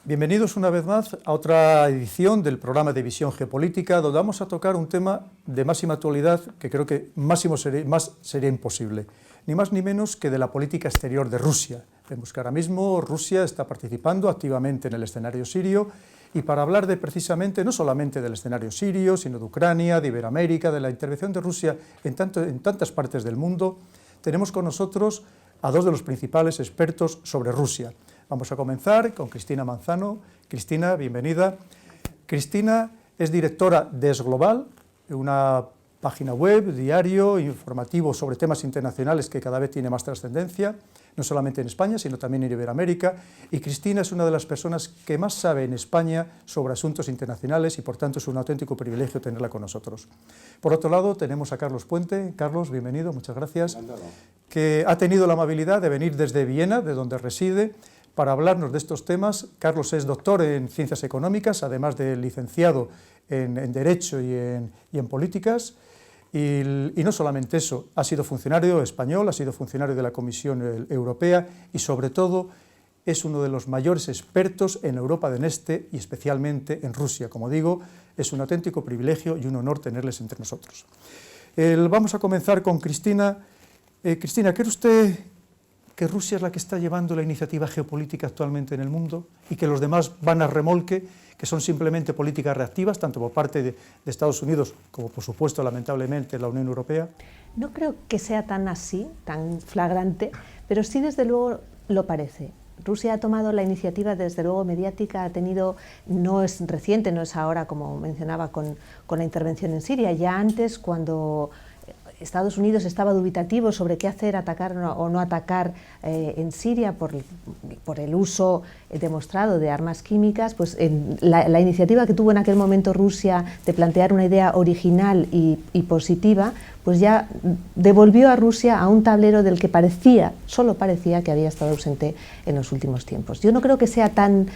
Bienvenidos una vez más a otra edición del programa de Visión Geopolítica, donde vamos a tocar un tema de máxima actualidad que creo que más sería imposible, ni más ni menos que de la política exterior de Rusia. Vemos que ahora mismo Rusia está participando activamente en el escenario sirio, y para hablar precisamente no solamente del escenario sirio, sino de Ucrania, de Iberoamérica, de la intervención de Rusia en tantas partes del mundo, tenemos con nosotros a dos de los principales expertos sobre Rusia. Vamos a comenzar con Cristina Manzano. Cristina, bienvenida. Cristina es directora de Esglobal, una página web, diario, informativo sobre temas internacionales que cada vez tiene más trascendencia, no solamente en España, sino también en Iberoamérica, y Cristina es una de las personas que más sabe en España sobre asuntos internacionales y por tanto es un auténtico privilegio tenerla con nosotros. Por otro lado tenemos a Carlos Puente. Carlos, bienvenido, muchas gracias, que ha tenido la amabilidad de venir desde Viena, de donde reside, para hablarnos de estos temas. Carlos es doctor en Ciencias Económicas, además de licenciado en Derecho y en Políticas, y no solamente eso, ha sido funcionario español, ha sido funcionario de la Comisión Europea y sobre todo es uno de los mayores expertos en Europa del Este y especialmente en Rusia. Como digo, es un auténtico privilegio y un honor tenerles entre nosotros. Vamos a comenzar con Cristina. Cristina, ¿cree usted que Rusia es la que está llevando la iniciativa geopolítica actualmente en el mundo y que los demás van a remolque, que son simplemente políticas reactivas, tanto por parte de Estados Unidos como, por supuesto, lamentablemente, la Unión Europea? No creo que sea tan así, tan flagrante, pero sí, desde luego, lo parece. Rusia ha tomado la iniciativa, desde luego, mediática, ha tenido, no es reciente, no es ahora, como mencionaba, con la intervención en Siria, ya antes, cuando Estados Unidos estaba dubitativo sobre qué hacer, atacar o no atacar en Siria por el uso demostrado de armas químicas, pues la iniciativa que tuvo en aquel momento Rusia de plantear una idea original y positiva, pues ya devolvió a Rusia a un tablero del que solo parecía que había estado ausente en los últimos tiempos. Yo no creo que sea tan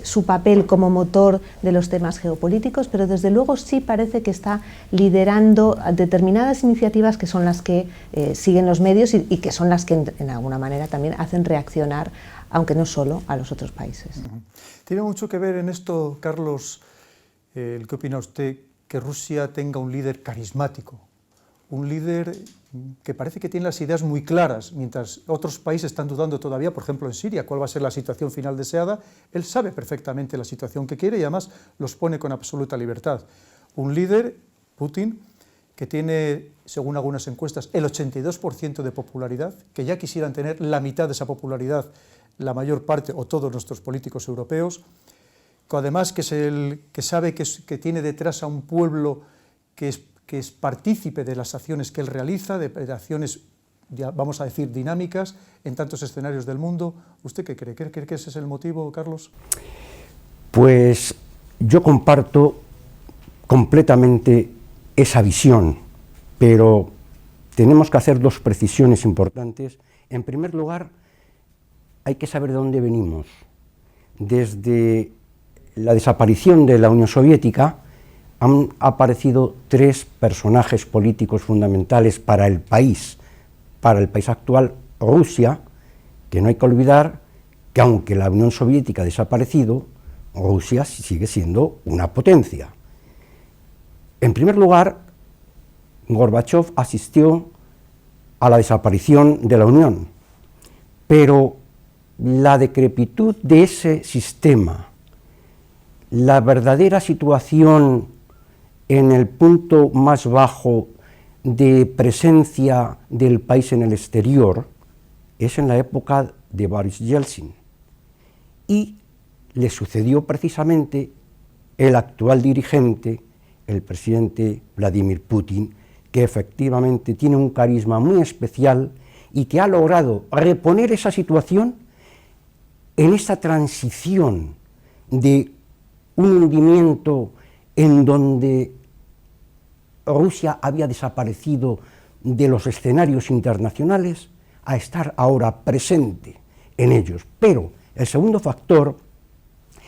su papel como motor de los temas geopolíticos, pero desde luego sí parece que está liderando determinadas iniciativas que son las que siguen los medios y que son las que en alguna manera también hacen reaccionar, aunque no solo a los otros países. Tiene mucho que ver en esto, Carlos, ¿qué opina usted, que Rusia tenga un líder carismático? Un líder que parece que tiene las ideas muy claras, mientras otros países están dudando todavía, por ejemplo en Siria, cuál va a ser la situación final deseada. Él sabe perfectamente la situación que quiere y además los pone con absoluta libertad. Un líder, Putin, que tiene, según algunas encuestas, el 82% de popularidad, que ya quisieran tener la mitad de esa popularidad la mayor parte o todos nuestros políticos europeos, que además que sabe que tiene detrás a un pueblo que es partícipe de las acciones que él realiza, de acciones, vamos a decir, dinámicas en tantos escenarios del mundo. ¿Usted qué cree? ¿Cree que ese es el motivo, Carlos? Pues yo comparto completamente esa visión, pero tenemos que hacer dos precisiones importantes. En primer lugar, hay que saber de dónde venimos. Desde la desaparición de la Unión Soviética han aparecido tres personajes políticos fundamentales para el país actual, Rusia, que no hay que olvidar que aunque la Unión Soviética ha desaparecido, Rusia sigue siendo una potencia. En primer lugar, Gorbachov asistió a la desaparición de la Unión, pero la decrepitud de ese sistema, la verdadera situación en el punto más bajo de presencia del país en el exterior, es en la época de Boris Yeltsin. Y le sucedió precisamente el actual dirigente, el presidente Vladimir Putin, que efectivamente tiene un carisma muy especial y que ha logrado reponer esa situación en esta transición de un hundimiento en donde Rusia había desaparecido de los escenarios internacionales a estar ahora presente en ellos. Pero el segundo factor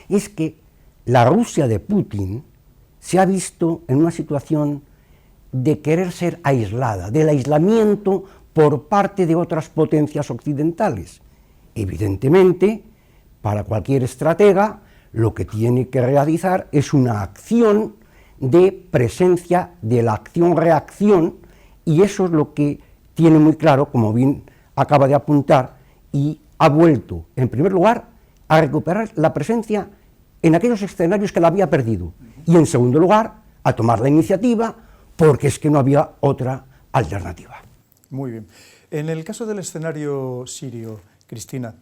es que la Rusia de Putin se ha visto en una situación de querer ser aislada, del aislamiento por parte de otras potencias occidentales. Evidentemente, para cualquier estratega, lo que tiene que realizar es una acción de presencia de la acción-reacción, y eso es lo que tiene muy claro, como bien acaba de apuntar, y ha vuelto, en primer lugar, a recuperar la presencia en aquellos escenarios que la había perdido, y en segundo lugar, a tomar la iniciativa, porque es que no había otra alternativa. Muy bien. En el caso del escenario sirio, Cristina,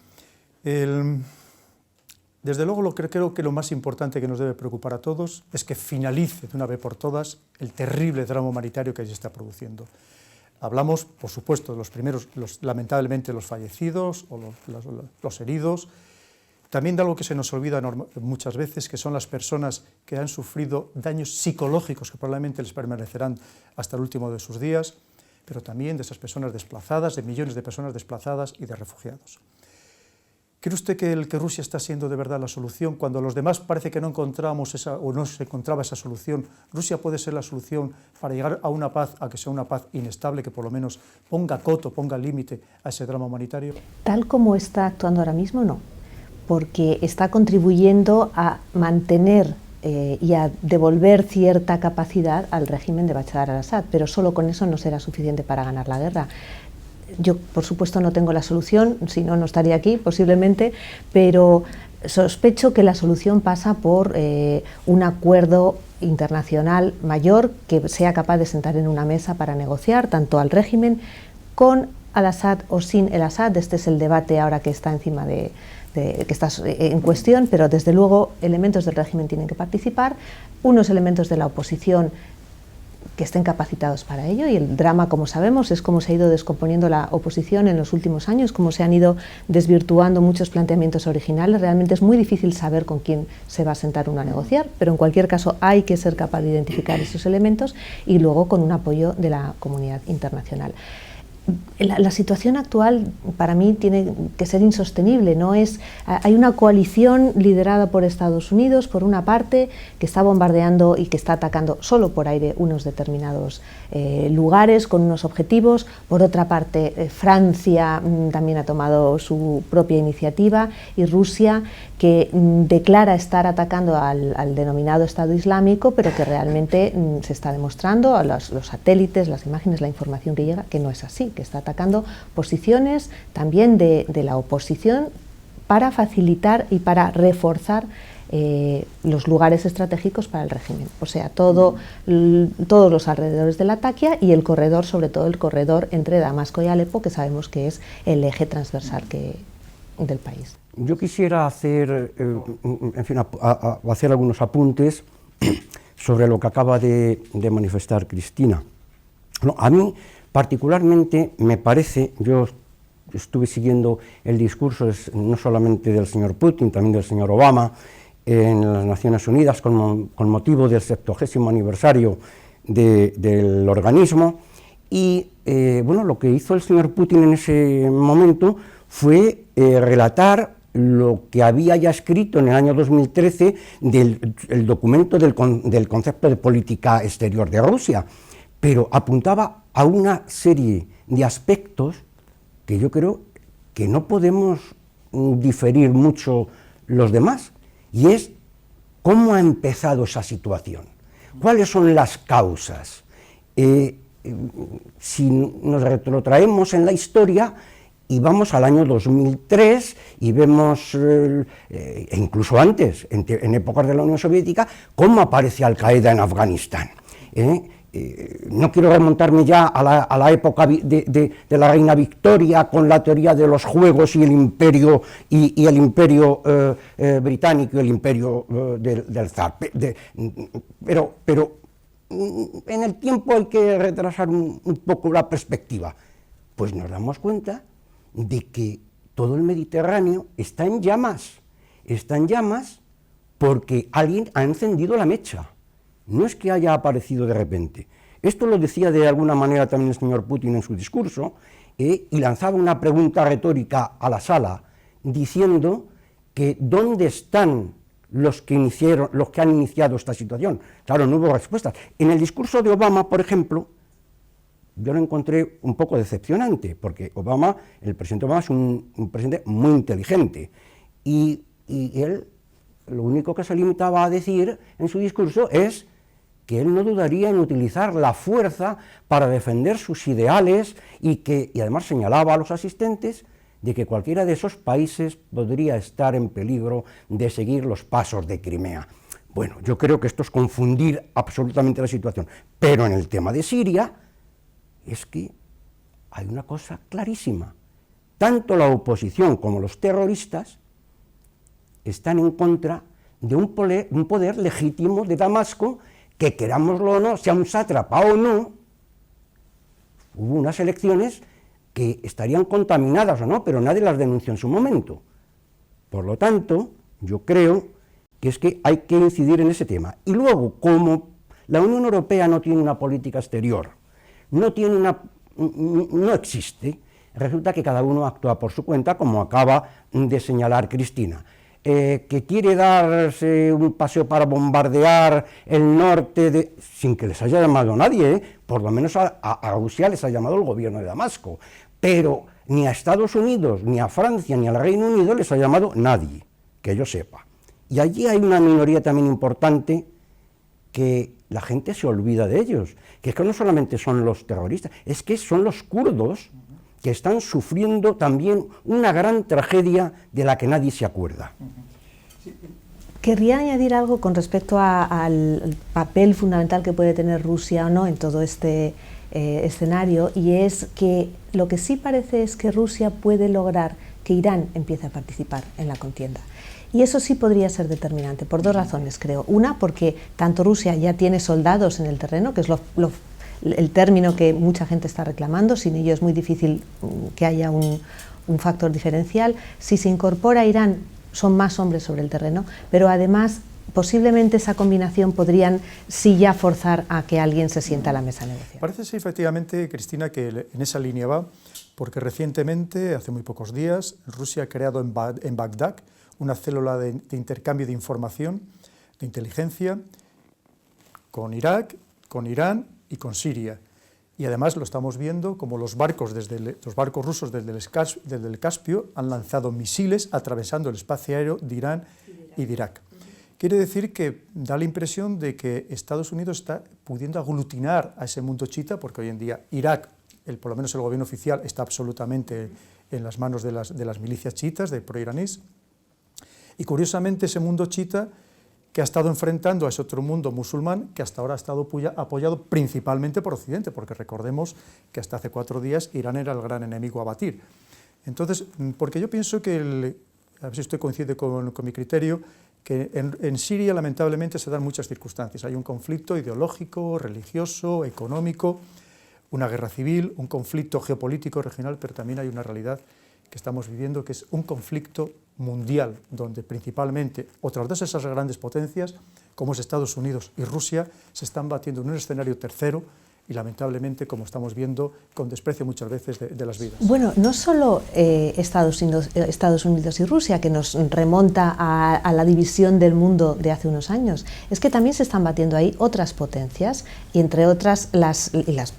desde luego creo que lo más importante que nos debe preocupar a todos es que finalice de una vez por todas el terrible drama humanitario que allí se está produciendo. Hablamos, por supuesto, de los primeros, lamentablemente, los fallecidos o los heridos, también de algo que se nos olvida muchas veces, que son las personas que han sufrido daños psicológicos que probablemente les permanecerán hasta el último de sus días, pero también de esas personas desplazadas, de millones de personas desplazadas y de refugiados. ¿Cree usted que Rusia está siendo de verdad la solución? Cuando los demás parece que no encontramos no se encontraba esa solución, ¿Rusia puede ser la solución para llegar a una paz, a que sea una paz inestable, que por lo menos ponga coto, ponga límite a ese drama humanitario? Tal como está actuando ahora mismo, no, porque está contribuyendo a mantener y a devolver cierta capacidad al régimen de Bashar al-Assad, pero solo con eso no será suficiente para ganar la guerra. Yo, por supuesto, no tengo la solución, si no, no estaría aquí, posiblemente, pero sospecho que la solución pasa por un acuerdo internacional mayor que sea capaz de sentar en una mesa para negociar tanto al régimen con al-Assad o sin el Assad. Este es el debate ahora que está encima que está en cuestión, pero desde luego elementos del régimen tienen que participar, unos elementos de la oposición que estén capacitados para ello, y el drama, como sabemos, es cómo se ha ido descomponiendo la oposición en los últimos años, cómo se han ido desvirtuando muchos planteamientos originales. Realmente es muy difícil saber con quién se va a sentar uno a negociar, pero en cualquier caso hay que ser capaz de identificar esos elementos y luego con un apoyo de la comunidad internacional. La situación actual para mí tiene que ser insostenible. Hay una coalición liderada por Estados Unidos, por una parte, que está bombardeando y que está atacando solo por aire unos determinados lugares con unos objetivos. Por otra parte, Francia también ha tomado su propia iniciativa, y Rusia, que declara estar atacando al denominado Estado Islámico, pero que realmente se está demostrando a los satélites, las imágenes, la información que llega, que no es así, que está atacando posiciones también de la oposición para facilitar y para reforzar los lugares estratégicos para el régimen. O sea, todos los alrededores de Latakia y el corredor, sobre todo el corredor entre Damasco y Alepo, que sabemos que es el eje transversal del país. Yo quisiera hacer, hacer algunos apuntes sobre lo que acaba de manifestar Cristina. No, a mí particularmente me parece, yo estuve siguiendo el discurso no solamente del señor Putin, también del señor Obama en las Naciones Unidas con motivo del 70º aniversario del organismo, y lo que hizo el señor Putin en ese momento fue relatar lo que había ya escrito en el año 2013 el documento del concepto de política exterior de Rusia, pero apuntaba a una serie de aspectos que yo creo que no podemos diferir mucho los demás, y es cómo ha empezado esa situación, cuáles son las causas. Si nos retrotraemos en la historia y vamos al año 2003 y vemos, incluso antes, en épocas de la Unión Soviética, cómo aparece Al-Qaeda en Afganistán. No quiero remontarme ya a la época de la reina Victoria con la teoría de los juegos y el imperio británico y el imperio del zar. Pero en el tiempo hay que retrasar un poco la perspectiva. Pues nos damos cuenta de que todo el Mediterráneo está en llamas porque alguien ha encendido la mecha. No es que haya aparecido de repente. Esto lo decía de alguna manera también el señor Putin en su discurso, y lanzaba una pregunta retórica a la sala, diciendo que ¿dónde están los que han iniciado esta situación? Claro, no hubo respuestas. En el discurso de Obama, por ejemplo, yo lo encontré un poco decepcionante, porque el presidente Obama es un presidente muy inteligente, y y él lo único que se limitaba a decir en su discurso es que él no dudaría en utilizar la fuerza para defender sus ideales y además señalaba a los asistentes de que cualquiera de esos países podría estar en peligro de seguir los pasos de Crimea. Bueno, yo creo que esto es confundir absolutamente la situación, pero en el tema de Siria es que hay una cosa clarísima. Tanto la oposición como los terroristas están en contra de un poder legítimo de Damasco que, querámoslo o no, sea un sátrapa o no. Hubo unas elecciones que estarían contaminadas o no, pero nadie las denunció en su momento. Por lo tanto, yo creo que es que hay que incidir en ese tema. Y luego, como la Unión Europea no tiene una política exterior, no existe, resulta que cada uno actúa por su cuenta, como acaba de señalar Cristina. Que quiere darse un paseo para bombardear el norte, sin que les haya llamado nadie, por lo menos a Rusia les ha llamado el gobierno de Damasco, pero ni a Estados Unidos, ni a Francia, ni al Reino Unido les ha llamado nadie, que yo sepa. Y allí hay una minoría también importante que la gente se olvida de ellos, que es que no solamente son los terroristas, es que son los kurdos que están sufriendo también una gran tragedia de la que nadie se acuerda. Querría añadir algo con respecto al papel fundamental que puede tener Rusia o no en todo este escenario, y es que lo que sí parece es que Rusia puede lograr que Irán empiece a participar en la contienda. Y eso sí podría ser determinante, por dos razones, creo. Una, porque tanto Rusia ya tiene soldados en el terreno, que es el término que mucha gente está reclamando, sin ello es muy difícil que haya un factor diferencial. Si se incorpora Irán, son más hombres sobre el terreno, pero además posiblemente esa combinación podrían sí ya forzar a que alguien se sienta a la mesa de negociación. Parece ser efectivamente, Cristina, que en esa línea va, porque recientemente, hace muy pocos días, Rusia ha creado en Bagdad una célula de intercambio de información, de inteligencia, con Irak, con Irán y con Siria. Y además lo estamos viendo como los barcos rusos desde el Caspio han lanzado misiles atravesando el espacio aéreo de Irán y de Irak. Quiere decir que da la impresión de que Estados Unidos está pudiendo aglutinar a ese mundo chiita, porque hoy en día Irak, por lo menos el gobierno oficial, está absolutamente en las manos de las milicias chiitas, de proiraníes. Y curiosamente ese mundo chiita que ha estado enfrentando a ese otro mundo musulmán que hasta ahora ha estado apoyado principalmente por Occidente, porque recordemos que hasta hace 4 días Irán era el gran enemigo a batir. Entonces, porque yo pienso que, a ver si usted coincide con mi criterio, que en Siria lamentablemente se dan muchas circunstancias. Hay un conflicto ideológico, religioso, económico, una guerra civil, un conflicto geopolítico regional, pero también hay una realidad que estamos viviendo, que es un conflicto mundial, donde principalmente otras dos de esas grandes potencias, como es Estados Unidos y Rusia, se están batiendo en un escenario tercero y lamentablemente, como estamos viendo, con desprecio muchas veces de las vidas. Bueno, no solo Estados Unidos y Rusia, que nos remonta a la división del mundo de hace unos años, es que también se están batiendo ahí otras potencias, y entre otras,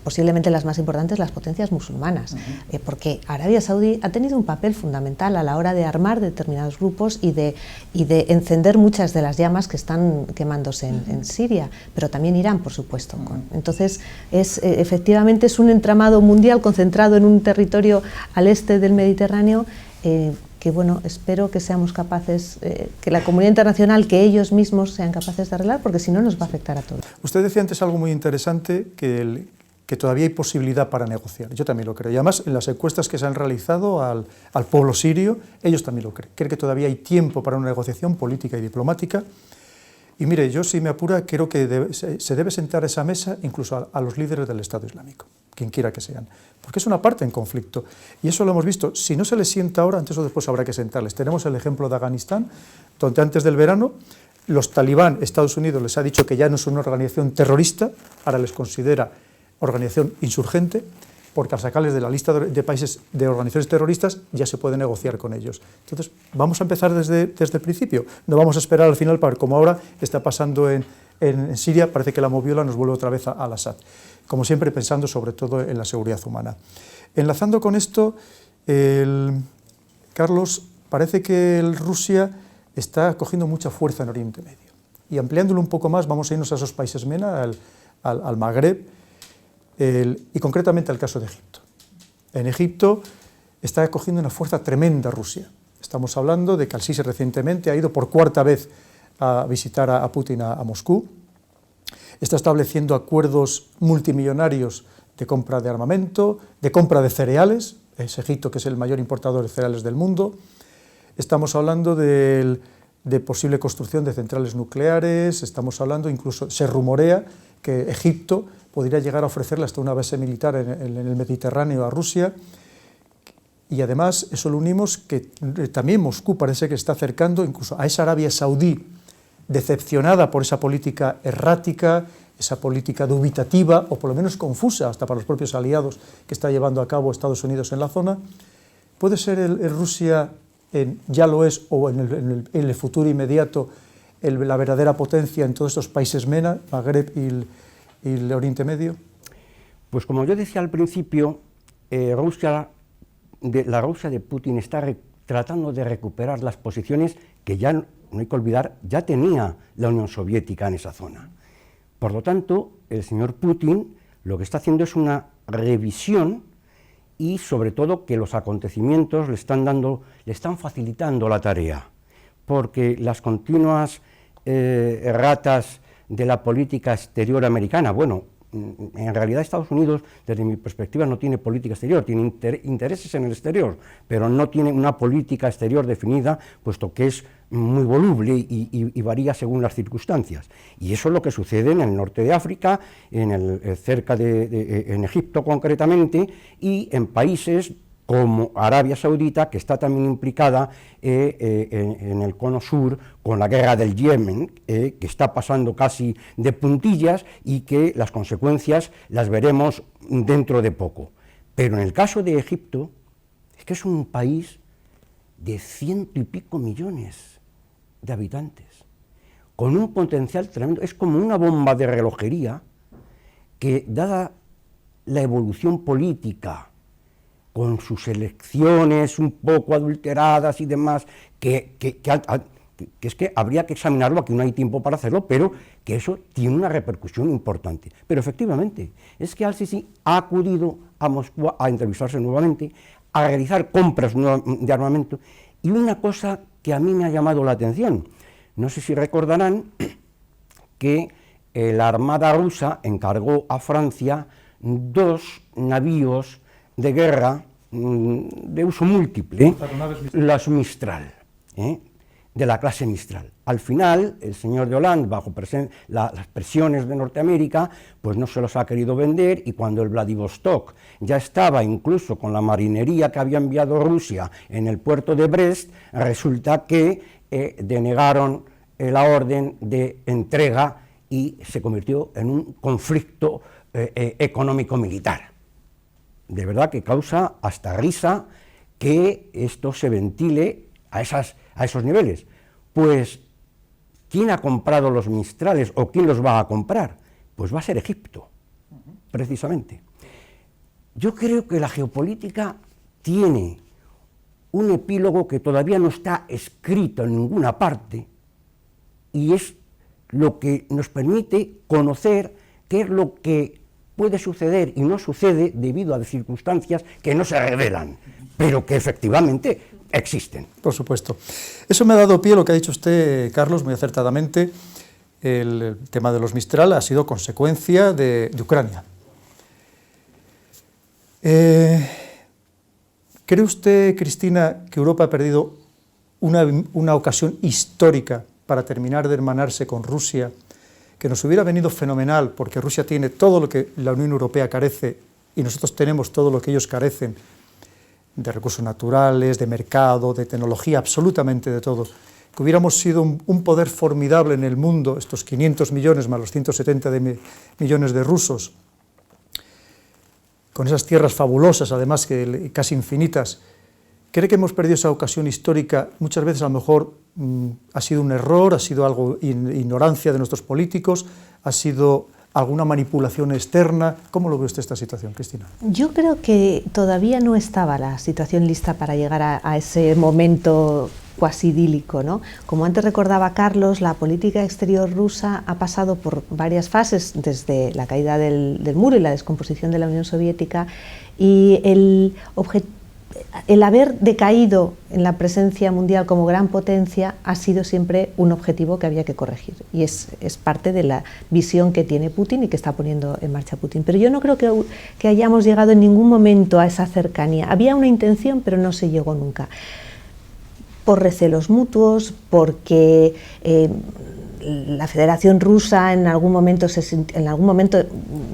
posiblemente las más importantes, las potencias musulmanas, porque Arabia Saudí ha tenido un papel fundamental a la hora de armar determinados grupos y de encender muchas de las llamas que están quemándose en Siria, pero también Irán, por supuesto. Entonces, efectivamente es un entramado mundial concentrado en un territorio al este del Mediterráneo, que bueno, espero que seamos capaces, que la comunidad internacional, que ellos mismos sean capaces de arreglar, porque si no nos va a afectar a todos. Usted decía antes algo muy interesante, que todavía hay posibilidad para negociar. Yo también lo creo. Y además, en las encuestas que se han realizado al pueblo sirio, ellos también lo creen. Creen que todavía hay tiempo para una negociación política y diplomática. Y mire, yo si me apura, creo que se debe sentar a esa mesa incluso a los líderes del Estado Islámico, quien quiera que sean, porque es una parte en conflicto. Y eso lo hemos visto. Si no se les sienta ahora, antes o después habrá que sentarles. Tenemos el ejemplo de Afganistán, donde antes del verano los talibán, Estados Unidos les ha dicho que ya no es una organización terrorista, ahora les considera organización insurgente, porque al sacarles de la lista de países de organizaciones terroristas ya se puede negociar con ellos. Entonces, vamos a empezar desde el principio, no vamos a esperar al final para, como ahora está pasando en Siria, parece que la moviola nos vuelve otra vez al Assad, como siempre pensando sobre todo en la seguridad humana. Enlazando con esto, Carlos, parece que Rusia está cogiendo mucha fuerza en Oriente Medio. Y ampliándolo un poco más, vamos a irnos a esos países MENA, al Magreb, y concretamente al caso de Egipto. En Egipto está cogiendo una fuerza tremenda Rusia. Estamos hablando de que al-Sisi recientemente ha ido por cuarta vez a visitar a Putin a Moscú. Está estableciendo acuerdos multimillonarios de compra de armamento, de compra de cereales. Es Egipto, que es el mayor importador de cereales del mundo. Estamos hablando de posible construcción de centrales nucleares. Estamos hablando, incluso se rumorea que Egipto podría llegar a ofrecerle hasta una base militar en el Mediterráneo a Rusia. Y además eso lo unimos que también Moscú parece que está acercando incluso a esa Arabia Saudí, decepcionada por esa política errática, esa política dubitativa, o por lo menos confusa hasta para los propios aliados que está llevando a cabo Estados Unidos en la zona. ¿Puede ser Rusia, ya lo es, o en el futuro inmediato, la verdadera potencia en todos estos países MENA, Magreb y el Oriente Medio? Pues como yo decía al principio, la Rusia de Putin está tratando de recuperar las posiciones que ya, no hay que olvidar, ya tenía la Unión Soviética en esa zona. Por lo tanto, el señor Putin lo que está haciendo es una revisión y sobre todo que los acontecimientos le están facilitando la tarea, porque las continuas erratas de la política exterior americana, bueno, en realidad Estados Unidos, desde mi perspectiva, no tiene política exterior, tiene intereses en el exterior, pero no tiene una política exterior definida, puesto que es muy voluble y varía según las circunstancias. Y eso es lo que sucede en el norte de África, en Egipto concretamente, y en países como Arabia Saudita, que está también implicada en el cono sur con la guerra del Yemen, que está pasando casi de puntillas y que las consecuencias las veremos dentro de poco. Pero en el caso de Egipto, es que es un país de 100 y pico millones de habitantes, con un potencial tremendo, es como una bomba de relojería que, dada la evolución política, con sus elecciones un poco adulteradas y demás, que es que habría que examinarlo, aquí no hay tiempo para hacerlo, pero que eso tiene una repercusión importante. Pero efectivamente, es que al-Sisi ha acudido a Moscú a entrevistarse nuevamente, a realizar compras de armamento, y una cosa que a mí me ha llamado la atención, no sé si recordarán que la Armada rusa encargó a Francia 2 navíos de guerra de uso múltiple, las Mistral, de la clase Mistral. Al final, el señor de Hollande, bajo las presiones de Norteamérica, pues no se los ha querido vender, y cuando el Vladivostok ya estaba incluso con la marinería que había enviado Rusia en el puerto de Brest, resulta que denegaron la orden de entrega y se convirtió en un conflicto económico-militar. De verdad que causa hasta risa que esto se ventile a esos niveles. Pues, ¿quién ha comprado los Mistrales o quién los va a comprar? Pues va a ser Egipto, precisamente. Yo creo que la geopolítica tiene un epílogo que todavía no está escrito en ninguna parte, y es lo que nos permite conocer qué es lo que puede suceder y no sucede debido a circunstancias que no se revelan, pero que efectivamente existen. Por supuesto. Eso me ha dado pie a lo que ha dicho usted, Carlos, muy acertadamente. El tema de los Mistral ha sido consecuencia de Ucrania. ¿Cree usted, Cristina, que Europa ha perdido una ocasión histórica para terminar de hermanarse con Rusia, que nos hubiera venido fenomenal, porque Rusia tiene todo lo que la Unión Europea carece y nosotros tenemos todo lo que ellos carecen, de recursos naturales, de mercado, de tecnología, absolutamente de todo, que hubiéramos sido un poder formidable en el mundo, estos 500 millones más los 170 millones de rusos, con esas tierras fabulosas, además que casi infinitas? ¿Cree que hemos perdido esa ocasión histórica? Muchas veces a lo mejor ha sido un error, ha sido algo ignorancia de nuestros políticos, ha sido alguna manipulación externa. ¿Cómo lo ve usted esta situación, Cristina? Yo creo que todavía no estaba la situación lista para llegar a ese momento cuasi idílico, ¿no? Como antes recordaba Carlos, la política exterior rusa ha pasado por varias fases, desde la caída del muro y la descomposición de la Unión Soviética, y el haber decaído en la presencia mundial como gran potencia ha sido siempre un objetivo que había que corregir, y es parte de la visión que tiene Putin y que está poniendo en marcha Putin. Pero yo no creo que hayamos llegado en ningún momento a esa cercanía. Había una intención, pero no se llegó nunca, por recelos mutuos, porque la Federación Rusa en algún momento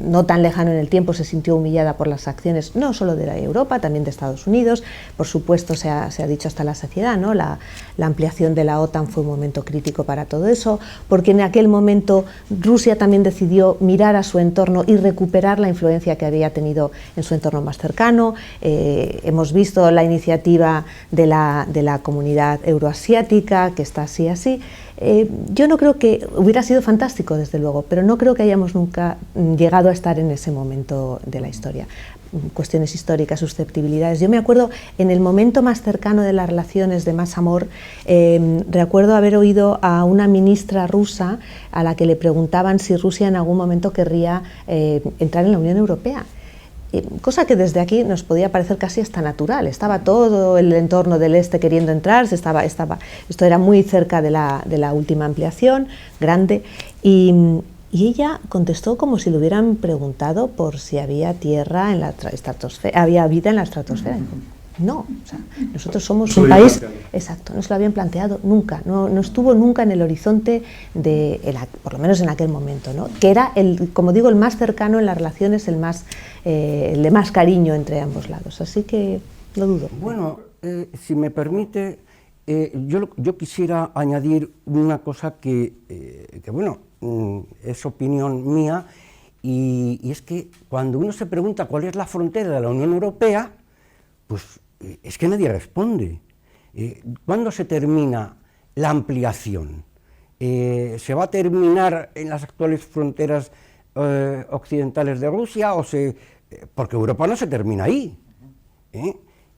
no tan lejano en el tiempo se sintió humillada por las acciones no solo de Europa, también de Estados Unidos. Por supuesto, se ha dicho hasta la saciedad, ¿no? La ampliación de la OTAN fue un momento crítico para todo eso, porque en aquel momento Rusia también decidió mirar a su entorno y recuperar la influencia que había tenido en su entorno más cercano. Hemos visto la iniciativa de la comunidad euroasiática, que está así. Yo no creo que hubiera sido fantástico, desde luego, pero no creo que hayamos nunca llegado a estar en ese momento de la historia. Cuestiones históricas, susceptibilidades. Yo me acuerdo, en el momento más cercano de las relaciones, de más amor, recuerdo haber oído a una ministra rusa a la que le preguntaban si Rusia en algún momento querría entrar en la Unión Europea. Cosa que desde aquí nos podía parecer casi hasta natural. Estaba todo el entorno del este queriendo entrar, esto era muy cerca de la última ampliación, grande, y ella contestó como si le hubieran preguntado por si había tierra en la estratosfera, había vida en la estratosfera. No, o sea, nosotros somos un país, exacto, no se lo habían planteado nunca, no estuvo nunca en el horizonte por lo menos en aquel momento, ¿no? Que era, como digo, el más cercano en las relaciones, el de más cariño entre ambos lados, así que lo dudo. Bueno, si me permite, yo quisiera añadir una cosa que bueno, es opinión mía, y es que cuando uno se pregunta cuál es la frontera de la Unión Europea, pues es que nadie responde. ¿Cuándo se termina la ampliación? ¿Se va a terminar en las actuales fronteras occidentales de Rusia? Porque Europa no se termina ahí.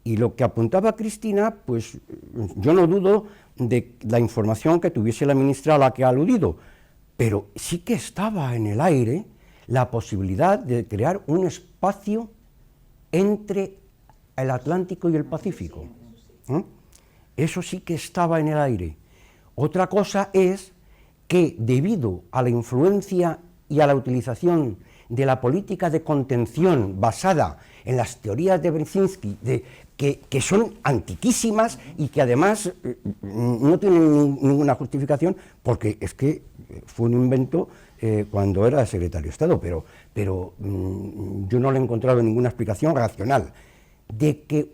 Y lo que apuntaba Cristina, pues yo no dudo de la información que tuviese la ministra a la que ha aludido, pero sí que estaba en el aire la posibilidad de crear un espacio entre el Atlántico y el Pacífico. Eso sí que estaba en el aire. Otra cosa es que, debido a la influencia y a la utilización de la política de contención basada en las teorías de Brzezinski, que son antiquísimas y que además no tienen ninguna justificación, porque es que fue un invento cuando era secretario de Estado, pero yo no le he encontrado ninguna explicación racional. De que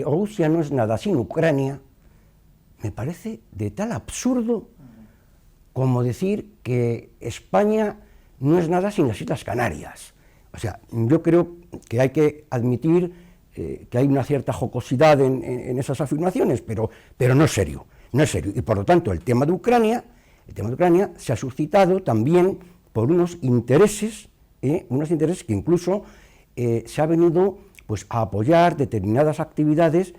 Rusia no es nada sin Ucrania, me parece de tal absurdo como decir que España no es nada sin las Islas Canarias. O sea, yo creo que hay que admitir que hay una cierta jocosidad en esas afirmaciones, pero no es serio, y por lo tanto el tema de Ucrania se ha suscitado también por unos intereses que incluso se ha venido pues a apoyar determinadas actividades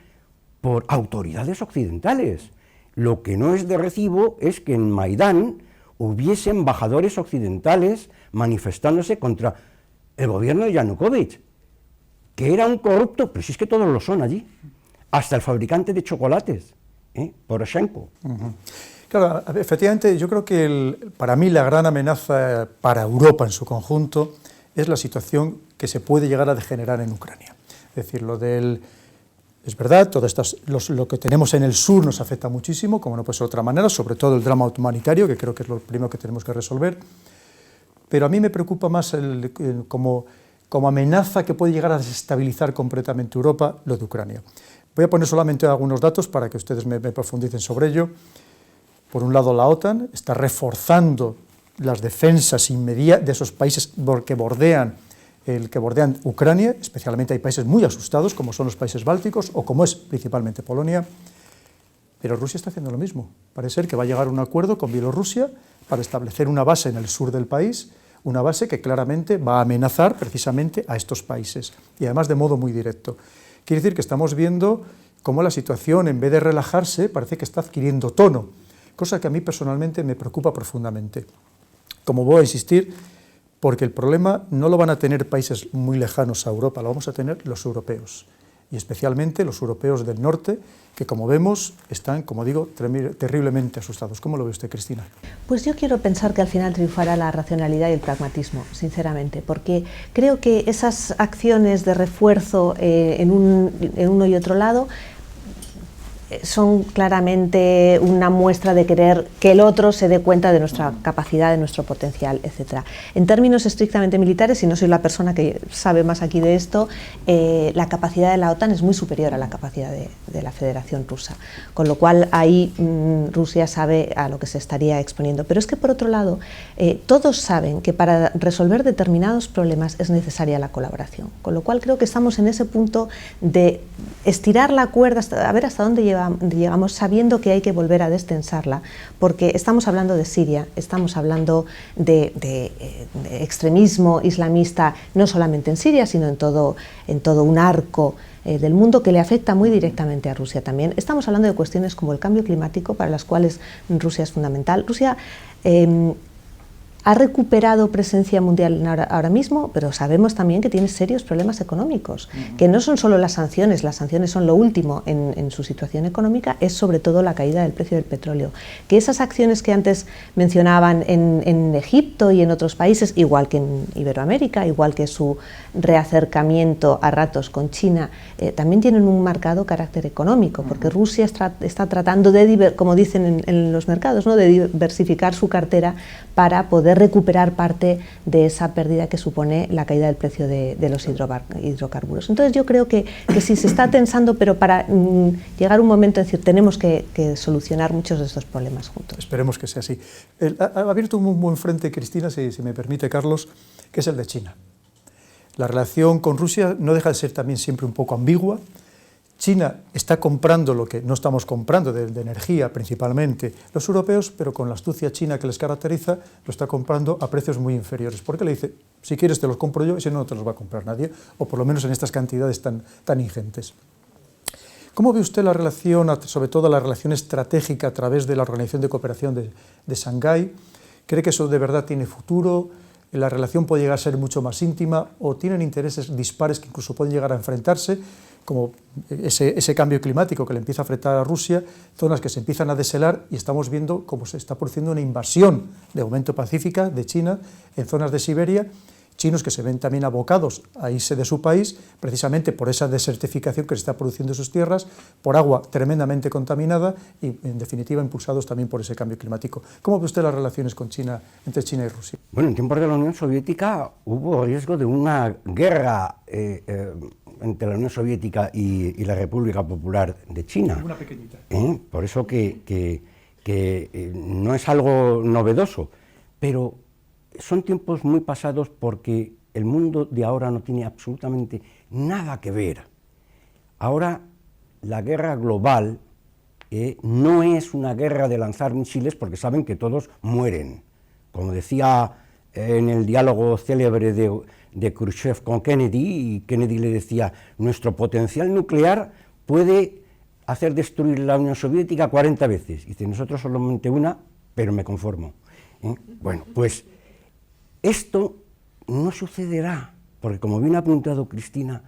por autoridades occidentales. Lo que no es de recibo es que en Maidán hubiese embajadores occidentales manifestándose contra el gobierno de Yanukovych, que era un corrupto, pero si es que todos lo son allí, hasta el fabricante de chocolates, Poroshenko. Claro, efectivamente, yo creo que para mí la gran amenaza para Europa en su conjunto es la situación que se puede llegar a degenerar en Ucrania. Es decir, es verdad, lo que tenemos en el sur nos afecta muchísimo, como no puede ser de otra manera, sobre todo el drama humanitario, que creo que es lo primero que tenemos que resolver, pero a mí me preocupa más como amenaza que puede llegar a desestabilizar completamente Europa, lo de Ucrania. Voy a poner solamente algunos datos para que ustedes me profundicen sobre ello. Por un lado, la OTAN está reforzando las defensas inmediatas de esos países que bordean Ucrania, especialmente hay países muy asustados, como son los países bálticos, o como es principalmente Polonia, pero Rusia está haciendo lo mismo. Parece ser que va a llegar a un acuerdo con Bielorrusia para establecer una base en el sur del país, una base que claramente va a amenazar precisamente a estos países, y además de modo muy directo. Quiere decir que estamos viendo cómo la situación, en vez de relajarse, parece que está adquiriendo tono, cosa que a mí personalmente me preocupa profundamente. Como voy a insistir, porque el problema no lo van a tener países muy lejanos a Europa, lo vamos a tener los europeos, y especialmente los europeos del norte, que como vemos están, como digo, terriblemente asustados. ¿Cómo lo ve usted, Cristina? Pues yo quiero pensar que al final triunfará la racionalidad y el pragmatismo, sinceramente, porque creo que esas acciones de refuerzo en uno y otro lado son claramente una muestra de querer que el otro se dé cuenta de nuestra capacidad, de nuestro potencial, etc. En términos estrictamente militares, y no soy la persona que sabe más aquí de esto, la capacidad de la OTAN es muy superior a la capacidad de la Federación Rusa, con lo cual ahí Rusia sabe a lo que se estaría exponiendo. Pero es que, por otro lado, todos saben que para resolver determinados problemas es necesaria la colaboración, con lo cual creo que estamos en ese punto de estirar la cuerda, a ver hasta dónde llegamos, sabiendo que hay que volver a destensarla, porque estamos hablando de Siria, estamos hablando de extremismo islamista, no solamente en Siria, sino en todo un arco del mundo que le afecta muy directamente a Rusia también. Estamos hablando de cuestiones como el cambio climático, para las cuales Rusia es fundamental. Rusia ha recuperado presencia mundial ahora mismo, pero sabemos también que tiene serios problemas económicos, que no son solo las sanciones son lo último en su situación económica, es sobre todo la caída del precio del petróleo. Que esas acciones que antes mencionaban en Egipto y en otros países, igual que en Iberoamérica, igual que su reacercamiento a ratos con China, también tienen un marcado carácter económico, porque Rusia está tratando de, como dicen en los mercados, ¿no?, de diversificar su cartera para poder recuperar parte de esa pérdida que supone la caída del precio de los hidrocarburos. Entonces yo creo que sí se está tensando, pero para llegar a un momento en decir tenemos que solucionar muchos de estos problemas juntos. Esperemos que sea así. Ha abierto un buen frente, Cristina, si me permite, Carlos, que es el de China. La relación con Rusia no deja de ser también siempre un poco ambigua. China está comprando lo que no estamos comprando, de energía principalmente los europeos, pero con la astucia china que les caracteriza, lo está comprando a precios muy inferiores. Porque le dice, si quieres te los compro yo, y si no, no te los va a comprar nadie, o por lo menos en estas cantidades tan ingentes. ¿Cómo ve usted la relación, sobre todo la relación estratégica a través de la Organización de Cooperación de Shanghái? ¿Cree que eso de verdad tiene futuro? ¿La relación puede llegar a ser mucho más íntima o tienen intereses dispares que incluso pueden llegar a enfrentarse, como ese cambio climático que le empieza a afectar a Rusia, zonas que se empiezan a deshelar y estamos viendo cómo se está produciendo una invasión de momento pacífica de China en zonas de Siberia, chinos que se ven también abocados a irse de su país precisamente por esa desertificación que se está produciendo en sus tierras, por agua tremendamente contaminada y en definitiva impulsados también por ese cambio climático. ¿Cómo ve usted las relaciones con China, entre China y Rusia? Bueno, en tiempos de la Unión Soviética hubo riesgo de una guerra entre la Unión Soviética y la República Popular de China. Una pequeñita. Por eso que no es algo novedoso, pero son tiempos muy pasados porque el mundo de ahora no tiene absolutamente nada que ver. Ahora la guerra global no es una guerra de lanzar misiles porque saben que todos mueren. Como decía en el diálogo célebre de Khrushchev con Kennedy, y Kennedy le decía, nuestro potencial nuclear puede hacer destruir la Unión Soviética 40 veces. Y dice, nosotros solamente una, pero me conformo. Bueno, pues esto no sucederá, porque como bien ha apuntado Cristina,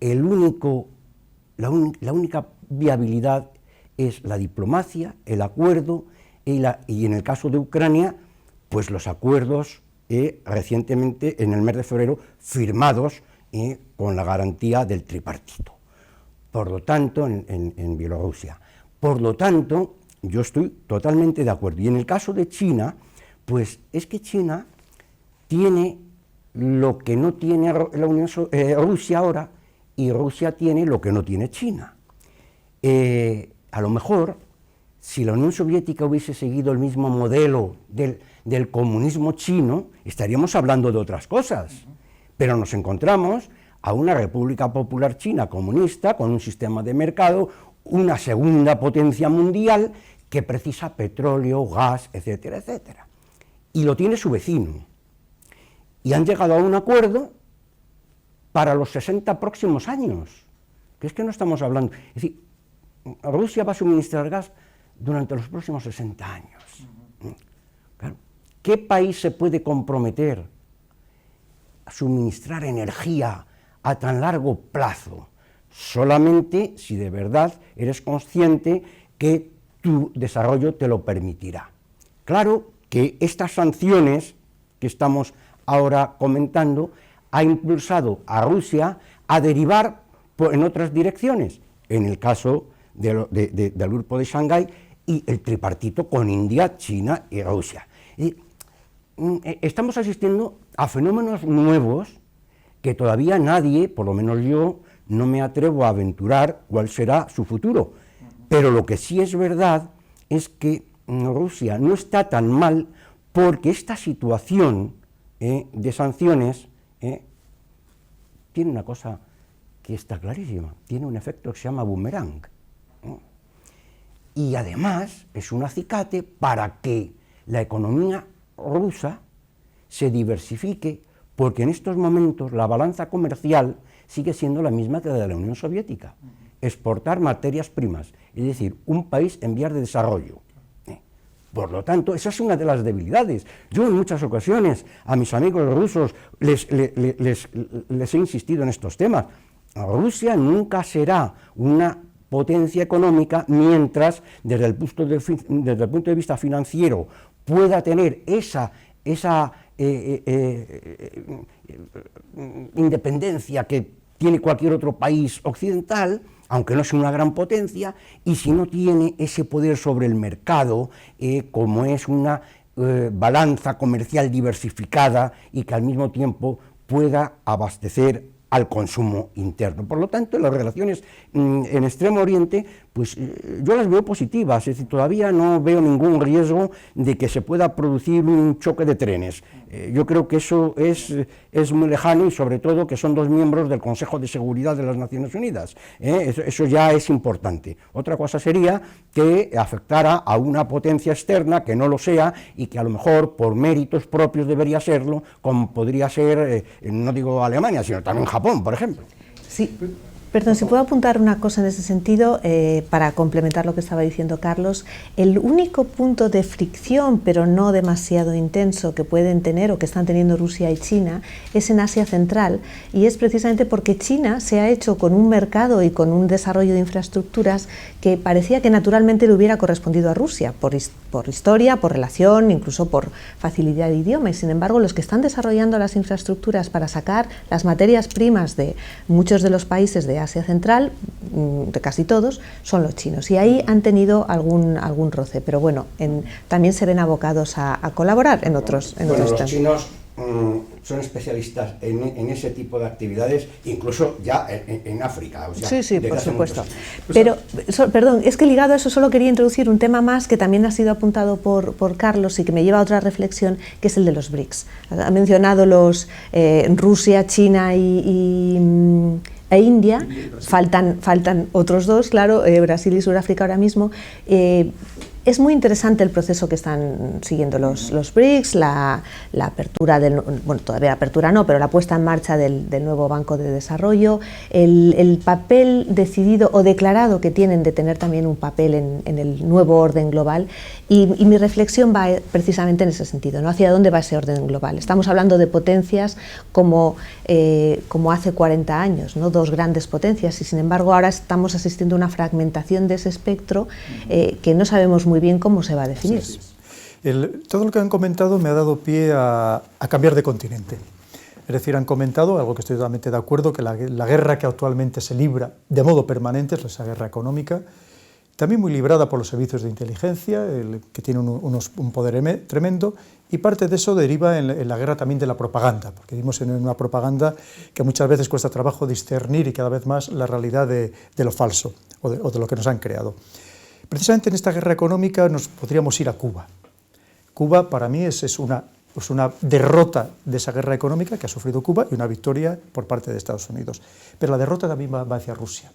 la única viabilidad es la diplomacia, el acuerdo, y en el caso de Ucrania, pues los acuerdos recientemente, en el mes de febrero, firmados con la garantía del tripartito. Por lo tanto, en Bielorrusia. Por lo tanto, yo estoy totalmente de acuerdo. Y en el caso de China, pues es que China tiene lo que no tiene Rusia ahora, y Rusia tiene lo que no tiene China. A lo mejor, si la Unión Soviética hubiese seguido el mismo modelo del comunismo chino, estaríamos hablando de otras cosas. Pero nos encontramos a una República Popular China comunista, con un sistema de mercado, una segunda potencia mundial que precisa petróleo, gas, etcétera, etcétera. Y lo tiene su vecino. Y han llegado a un acuerdo para los 60 próximos años, que es que no estamos hablando, es decir, Rusia va a suministrar gas durante los próximos 60 años. Claro, ¿qué país se puede comprometer a suministrar energía a tan largo plazo? Solamente si de verdad eres consciente que tu desarrollo te lo permitirá. Claro que estas sanciones que estamos ahora comentando ha impulsado a Rusia a derivar en otras direcciones, en el caso del grupo de Shanghái y el tripartito con India, China y Rusia. Estamos asistiendo a fenómenos nuevos que todavía nadie, por lo menos yo, no me atrevo a aventurar cuál será su futuro. Pero lo que sí es verdad es que Rusia no está tan mal, porque esta situación de sanciones tiene una cosa que está clarísima, tiene un efecto que se llama boomerang. Y además es un acicate para que la economía rusa se diversifique, porque en estos momentos la balanza comercial sigue siendo la misma que la de la Unión Soviética, exportar materias primas, es decir, un país en vías de desarrollo. Por lo tanto, esa es una de las debilidades. Yo en muchas ocasiones a mis amigos rusos les he insistido en estos temas. Rusia nunca será una potencia económica mientras, desde el punto de vista financiero, pueda tener esa independencia que tiene cualquier otro país occidental, aunque no sea una gran potencia, y si no tiene ese poder sobre el mercado, como es una balanza comercial diversificada y que al mismo tiempo pueda abastecer al consumo interno. Por lo tanto, las relaciones en Extremo Oriente, pues yo las veo positivas, es decir, todavía no veo ningún riesgo de que se pueda producir un choque de trenes. Yo creo que eso es muy lejano, y sobre todo que son dos miembros del Consejo de Seguridad de las Naciones Unidas. Eso ya es importante. Otra cosa sería que afectara a una potencia externa que no lo sea y que a lo mejor por méritos propios debería serlo, como podría ser, no digo Alemania, sino también Japón, por ejemplo. Sí. Perdón, si puedo apuntar una cosa en ese sentido, para complementar lo que estaba diciendo Carlos. El único punto de fricción, pero no demasiado intenso, que pueden tener o que están teniendo Rusia y China es en Asia Central, y es precisamente porque China se ha hecho con un mercado y con un desarrollo de infraestructuras que parecía que naturalmente le hubiera correspondido a Rusia, por historia, por relación, incluso por facilidad de idioma, y sin embargo los que están desarrollando las infraestructuras para sacar las materias primas de muchos de los países de Asia Central, de casi todos, son los chinos, y ahí han tenido algún roce, pero bueno, también se ven abocados a colaborar en otros los chinos son especialistas en ese tipo de actividades, incluso ya en África. O sea, sí, por supuesto. Pero, perdón, es que ligado a eso solo quería introducir un tema más que también ha sido apuntado por Carlos y que me lleva a otra reflexión, que es el de los BRICS. Ha mencionado Rusia, China e India, faltan otros dos, claro, Brasil y Sudáfrica ahora mismo. Es muy interesante el proceso que están siguiendo los BRICS, la apertura bueno, todavía apertura no, pero la puesta en marcha del nuevo Banco de Desarrollo, el papel decidido o declarado que tienen de tener también un papel en el nuevo orden global, y mi reflexión va precisamente en ese sentido, ¿no? ¿Hacia dónde va ese orden global? Estamos hablando de potencias como hace 40 años, ¿no? Dos grandes potencias, y sin embargo ahora estamos asistiendo a una fragmentación de ese espectro que no sabemos muy bien cómo se va a definir. Sí. Todo lo que han comentado me ha dado pie a cambiar de continente. Es decir, han comentado, algo que estoy totalmente de acuerdo, que la guerra que actualmente se libra de modo permanente es esa guerra económica, también muy librada por los servicios de inteligencia, que tienen un poder tremendo, y parte de eso deriva en la guerra también de la propaganda, porque vivimos en una propaganda que muchas veces cuesta trabajo discernir, y cada vez más la realidad de lo falso o de lo que nos han creado. Precisamente en esta guerra económica nos podríamos ir a Cuba. Cuba para mí es una derrota de esa guerra económica que ha sufrido Cuba y una victoria por parte de Estados Unidos. Pero la derrota también va hacia Rusia.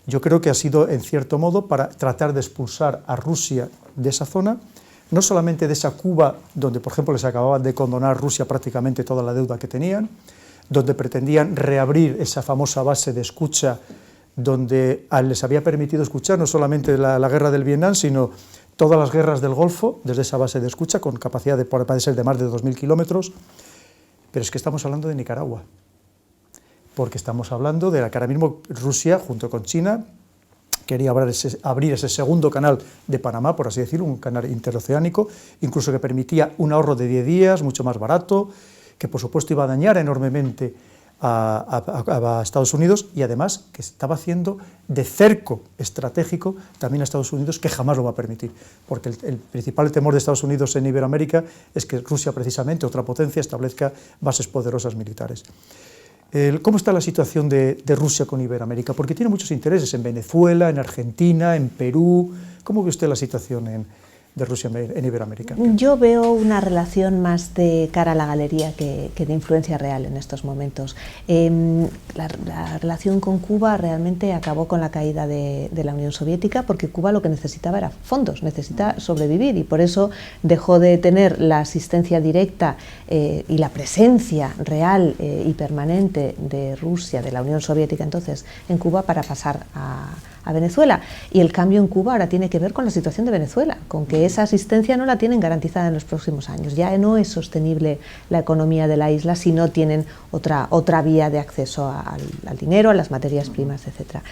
Yo creo que ha sido, en cierto modo, para tratar de expulsar a Rusia de esa zona, no solamente de esa Cuba donde, por ejemplo, les acababan de condonar Rusia prácticamente toda la deuda que tenían, donde pretendían reabrir esa famosa base de escucha donde les había permitido escuchar no solamente la guerra del Vietnam, sino todas las guerras del Golfo, desde esa base de escucha, con capacidad de ser de más de 2.000 kilómetros. Pero es que estamos hablando de Nicaragua, porque estamos hablando de la que ahora mismo Rusia, junto con China, quería abrir ese segundo canal de Panamá, por así decirlo, un canal interoceánico, incluso que permitía un ahorro de 10 días, mucho más barato, que por supuesto iba a dañar enormemente a Estados Unidos, y además que estaba haciendo de cerco estratégico también a Estados Unidos, que jamás lo va a permitir, porque el principal temor de Estados Unidos en Iberoamérica es que Rusia, precisamente, otra potencia, establezca bases poderosas militares. ¿Cómo está la situación de Rusia con Iberoamérica? Porque tiene muchos intereses en Venezuela, en Argentina, en Perú. ¿Cómo ve usted la situación de Rusia en Iberoamérica? Yo veo una relación más de cara a la galería que de influencia real en estos momentos. La relación con Cuba realmente acabó con la caída de la Unión Soviética, porque Cuba lo que necesitaba era fondos, necesita sobrevivir, y por eso dejó de tener la asistencia directa y la presencia real y permanente de Rusia, de la Unión Soviética entonces, en Cuba, para pasar a Venezuela. Y el cambio en Cuba ahora tiene que ver con la situación de Venezuela, con que esa asistencia no la tienen garantizada en los próximos años. Ya no es sostenible la economía de la isla si no tienen otra vía de acceso al dinero, a las materias primas, etc.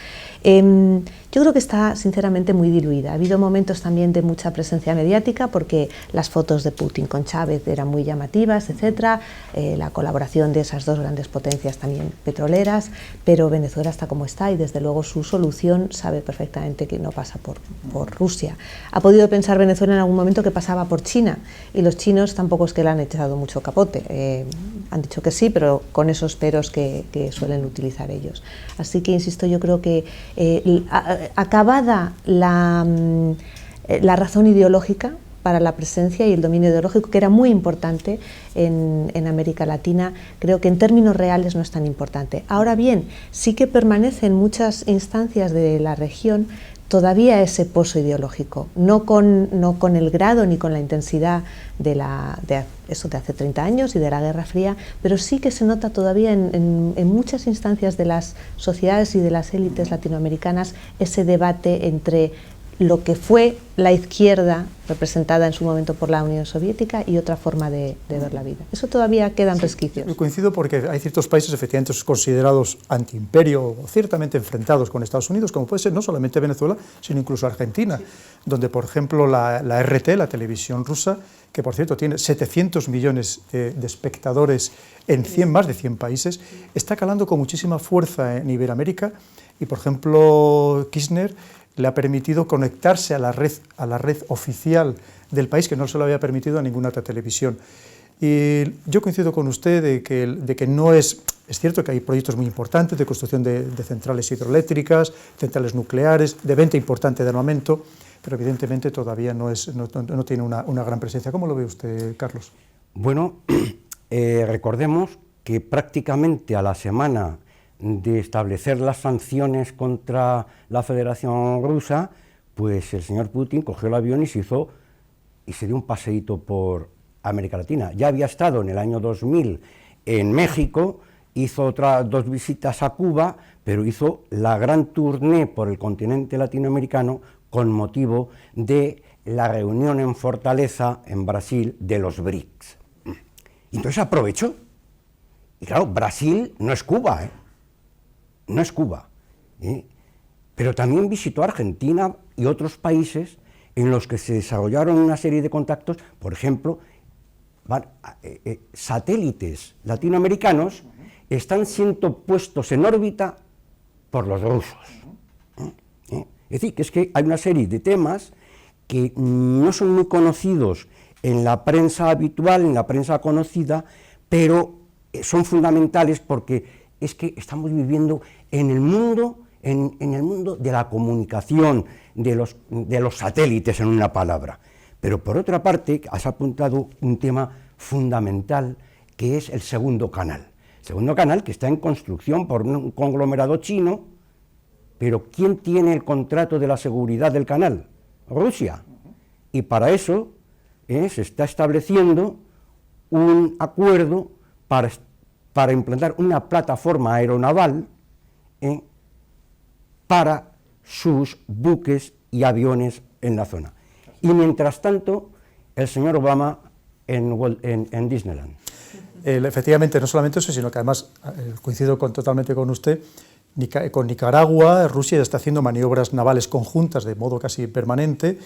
Yo creo que está sinceramente muy diluida. Ha habido momentos también de mucha presencia mediática, porque las fotos de Putin con Chávez eran muy llamativas, etc. La colaboración de esas dos grandes potencias también petroleras, pero Venezuela está como está, y desde luego su solución sabe perfectamente que no pasa por Rusia. Ha podido pensar Venezuela en algún momento que pasaba por China, y los chinos tampoco es que le han echado mucho capote. Han dicho que sí, pero con esos peros que suelen utilizar ellos. Así que, insisto, yo creo que acabada la razón ideológica para la presencia y el dominio ideológico, que era muy importante en América Latina, creo que en términos reales no es tan importante. Ahora bien, sí que permanece en muchas instancias de la región todavía ese pozo ideológico, no con el grado ni con la intensidad de eso de hace 30 años y de la Guerra Fría, pero sí que se nota todavía en muchas instancias de las sociedades y de las élites latinoamericanas ese debate entre lo que fue la izquierda, representada en su momento por la Unión Soviética, y otra forma de ver la vida. Eso todavía quedan resquicios. Coincido, porque hay ciertos países efectivamente considerados antiimperio o ciertamente enfrentados con Estados Unidos, como puede ser no solamente Venezuela, sino incluso Argentina, donde, por ejemplo, la RT, la televisión rusa, que por cierto tiene 700 millones de espectadores en más de 100 países, está calando con muchísima fuerza en Iberoamérica, y, por ejemplo, Kirchner le ha permitido conectarse a la red oficial del país, que no se lo había permitido a ninguna otra televisión. Y yo coincido con usted de que no es cierto que hay proyectos muy importantes de construcción de centrales hidroeléctricas, centrales nucleares, de venta importante de armamento, pero evidentemente todavía no tiene una gran presencia. ¿Cómo lo ve usted, Carlos? Bueno, recordemos que prácticamente a la semana de establecer las sanciones contra la Federación Rusa, pues el señor Putin cogió el avión y se dio un paseíto por América Latina. Ya había estado en el año 2000 en México, hizo otras 2 visitas a Cuba, pero hizo la gran tournée por el continente latinoamericano con motivo de la reunión en Fortaleza, en Brasil, de los BRICS. Y entonces aprovechó. Y claro, Brasil no es Cuba, no es Cuba, pero también visitó Argentina y otros países en los que se desarrollaron una serie de contactos. Por ejemplo, satélites latinoamericanos están siendo puestos en órbita por los rusos. Es decir, que es que hay una serie de temas que no son muy conocidos en la prensa habitual, en la prensa conocida, pero son fundamentales, porque es que estamos viviendo en el mundo de la comunicación, de los satélites, en una palabra. Pero por otra parte, has apuntado un tema fundamental, que es el segundo canal. El segundo canal, que está en construcción por un conglomerado chino, pero ¿quién tiene el contrato de la seguridad del canal? Rusia. Y para eso se está estableciendo un acuerdo para implantar una plataforma aeronaval para sus buques y aviones en la zona. Y mientras tanto, el señor Obama en Disneyland. Efectivamente, no solamente eso, sino que además, coincido totalmente con usted, con Nicaragua, Rusia ya está haciendo maniobras navales conjuntas de modo casi permanente,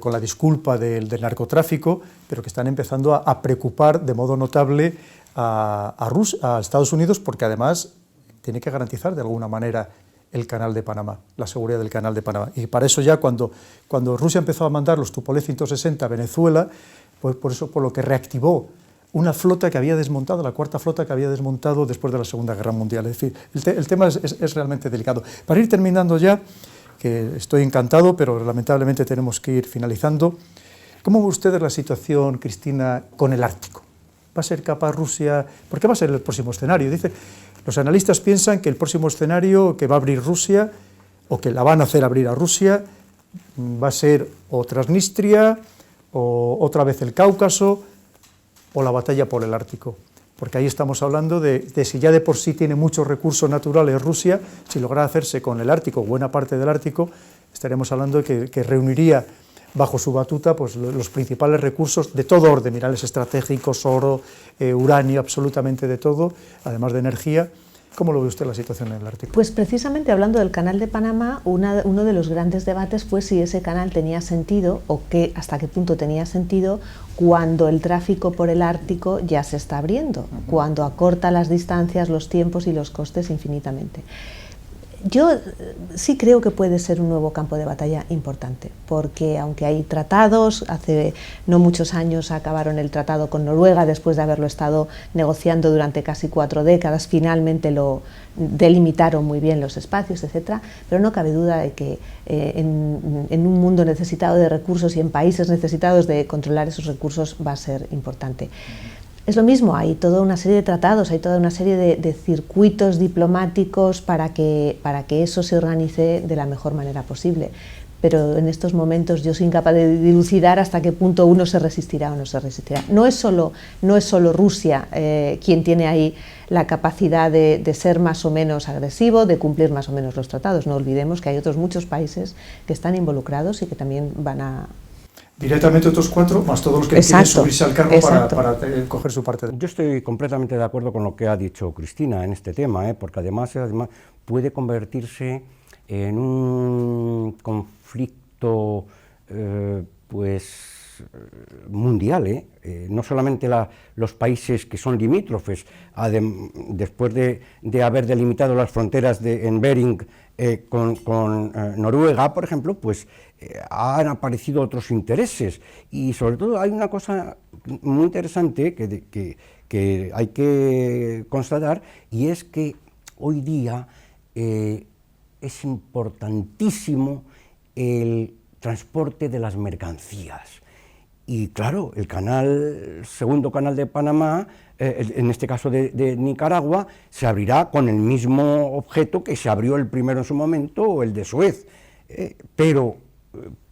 con la disculpa del narcotráfico, pero que están empezando a preocupar de modo notable a Estados Unidos, porque además tiene que garantizar de alguna manera el canal de Panamá, la seguridad del canal de Panamá. Y para eso ya cuando Rusia empezó a mandar los Tupolev 160 a Venezuela, pues por lo que reactivó una flota que había desmontado, la cuarta flota que había desmontado después de la Segunda Guerra Mundial. Es decir, el tema es realmente delicado. Para ir terminando ya, que estoy encantado, pero lamentablemente tenemos que ir finalizando, ¿cómo ve usted la situación, Cristina, con el Ártico? ¿Va a ser capaz Rusia? ¿Por qué va a ser el próximo escenario? Dice, los analistas piensan que el próximo escenario que va a abrir Rusia, o que la van a hacer abrir a Rusia, va a ser o Transnistria, o otra vez el Cáucaso, o la batalla por el Ártico. Porque ahí estamos hablando de si ya de por sí tiene muchos recursos naturales Rusia, si logra hacerse con el Ártico, buena parte del Ártico, estaremos hablando de que reuniría bajo su batuta pues, los principales recursos de todo orden, minerales estratégicos, oro, uranio, absolutamente de todo, además de energía. ¿Cómo lo ve usted la situación en el Ártico? Pues precisamente hablando del canal de Panamá, uno de los grandes debates fue si ese canal tenía sentido o hasta qué punto tenía sentido cuando el tráfico por el Ártico ya se está abriendo, cuando acorta las distancias, los tiempos y los costes infinitamente. Yo sí creo que puede ser un nuevo campo de batalla importante, porque aunque hay tratados, hace no muchos años acabaron el tratado con Noruega, después de haberlo estado negociando durante casi 4 décadas, finalmente lo delimitaron muy bien los espacios, etcétera, pero no cabe duda de que en un mundo necesitado de recursos y en países necesitados de controlar esos recursos va a ser importante. Es lo mismo, hay toda una serie de tratados, hay toda una serie de circuitos diplomáticos para que eso se organice de la mejor manera posible. Pero en estos momentos yo soy incapaz de dilucidar hasta qué punto uno se resistirá o no se resistirá. No es solo Rusia quien tiene ahí la capacidad de ser más o menos agresivo, de cumplir más o menos los tratados. No olvidemos que hay otros muchos países que están involucrados y que también van a... Directamente otros 4, más todos los que quieren subirse al cargo para coger su parte. Yo estoy completamente de acuerdo con lo que ha dicho Cristina en este tema, porque además puede convertirse en un conflicto mundial, no solamente los países que son limítrofes, después de haber delimitado las fronteras en Bering con Noruega, por ejemplo, pues han aparecido otros intereses, y sobre todo hay una cosa muy interesante que hay que constatar, y es que hoy día es importantísimo el transporte de las mercancías. Y claro, el segundo canal de Panamá, en este caso de Nicaragua, se abrirá con el mismo objeto que se abrió el primero en su momento, o el de Suez. Pero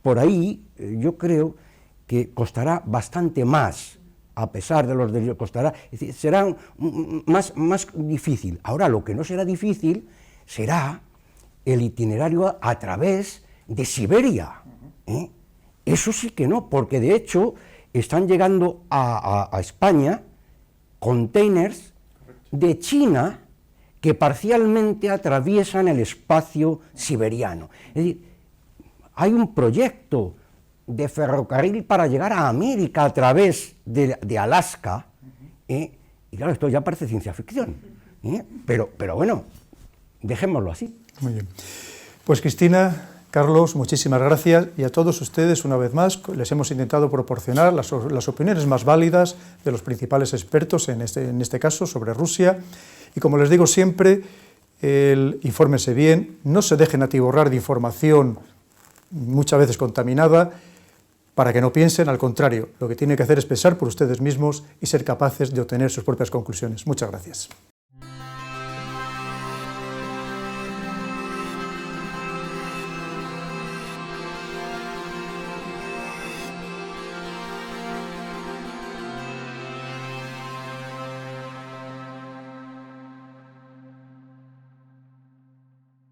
por ahí yo creo que costará bastante más, a pesar de los delirios, costará, es decir, será más difícil. Ahora, lo que no será difícil será el itinerario a través de Siberia. Eso sí que no, porque de hecho están llegando a España containers de China que parcialmente atraviesan el espacio siberiano. Es decir, hay un proyecto de ferrocarril para llegar a América a través de Alaska, y claro, esto ya parece ciencia ficción, pero bueno, dejémoslo así. Muy bien. Pues Cristina, Carlos, muchísimas gracias, y a todos ustedes una vez más les hemos intentado proporcionar las opiniones más válidas de los principales expertos en este caso sobre Rusia, y como les digo siempre, infórmense bien, no se dejen atiborrar de información muchas veces contaminada, para que no piensen, al contrario, lo que tienen que hacer es pensar por ustedes mismos y ser capaces de obtener sus propias conclusiones. Muchas gracias.